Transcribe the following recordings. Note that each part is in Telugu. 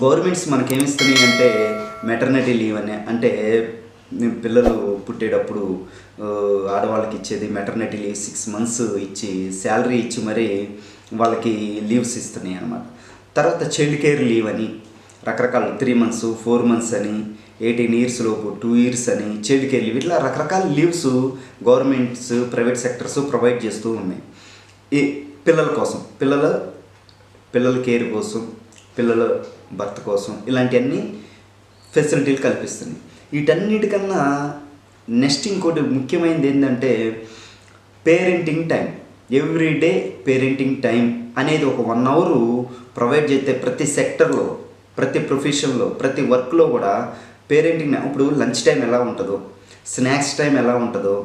గవర్నమెంట్స్ మనకేమిస్తున్నాయి అంటే మెటర్నిటీ లీవ్ అని, అంటే పిల్లలు పుట్టేటప్పుడు ఆడవాళ్ళకి ఇచ్చేది మెటర్నిటీ లీవ్ 6 months ఇచ్చి శాలరీ ఇచ్చి మరి వాళ్ళకి లీవ్స్ ఇస్తున్నాయి అన్నమాట. తర్వాత చైల్డ్ కేర్ లీవ్ అని రకరకాల 3 months 4 months అని 18 years లోపు 2 years అని చైల్డ్ కేర్ లీవ్, ఇట్లా రకరకాల leaves governments private sectors provide చేస్తూ ఉన్నాయి. ఈ పిల్లల కోసం, పిల్లల కేర్ కోసం, పిల్లల భర్త కోసం ఇలాంటివన్నీ ఫెసిలిటీలు కల్పిస్తుంది. వీటన్నిటికన్నా నెక్స్ట్ ఇంకోటి ముఖ్యమైనది ఏంటంటే parenting time. Everyday parenting time అనేది ఒక 1 hour ప్రొవైడ్ చేస్తే ప్రతి సెక్టర్లో, ప్రతి ప్రొఫెషన్లో, ప్రతి వర్క్లో కూడా పేరెంటింగ్, ఇప్పుడు లంచ్ టైం ఎలా ఉంటుందో, స్నాక్స్ టైం ఎలా ఉంటుందో,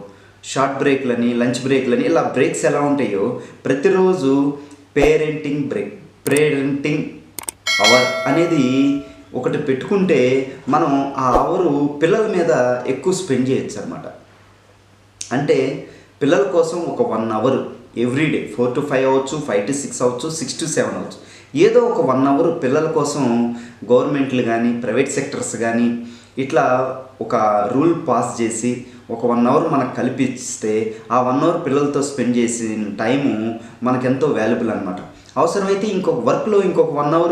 షార్ట్ బ్రేక్లని, లంచ్ బ్రేక్లని, ఇలా బ్రేక్స్ ఎలా ఉంటాయో ప్రతిరోజు పేరెంటింగ్ అవర్ అనేది ఒకటి పెట్టుకుంటే మనం ఆ అవరు పిల్లల మీద ఎక్కువ స్పెండ్ చేయొచ్చు అనమాట. అంటే పిల్లల కోసం ఒక 1 hour ఎవ్రీడే 4 to 5 అవ్వచ్చు, 5 to 6 అవ్వచ్చు, 6 to 7 అవ్వచ్చు, ఏదో ఒక 1 hour పిల్లల కోసం గవర్నమెంట్లు కానీ ప్రైవేట్ సెక్టర్స్ కానీ ఇట్లా ఒక రూల్ పాస్ చేసి ఒక 1 hour మనకు కల్పిస్తే ఆ 1 hour పిల్లలతో స్పెండ్ చేసిన టైము మనకెంతో వాల్యుబుల్ అనమాట. అవసరమైతే ఇంకొక వర్క్లో ఇంకొక 1 hour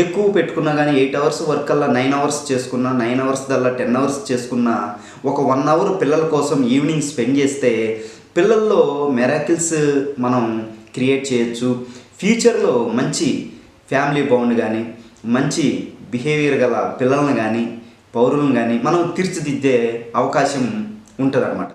ఎక్కువ పెట్టుకున్నా కానీ 8 hours వర్క్ కల్లా 9 hours చేసుకున్నా, 9 hours దల్లా 10 hours చేసుకున్నా, ఒక 1 hour పిల్లల కోసం ఈవినింగ్ స్పెండ్ చేస్తే పిల్లల్లో మెరాకిల్స్ మనం క్రియేట్ చేయొచ్చు. ఫ్యూచర్లో మంచి ఫ్యామిలీ బాండ్ కానీ, మంచి బిహేవియర్ గల పిల్లల్ని కానీ, పౌరులను కానీ మనం తీర్చిదిద్దే అవకాశం ఉంటుంది అన్నమాట.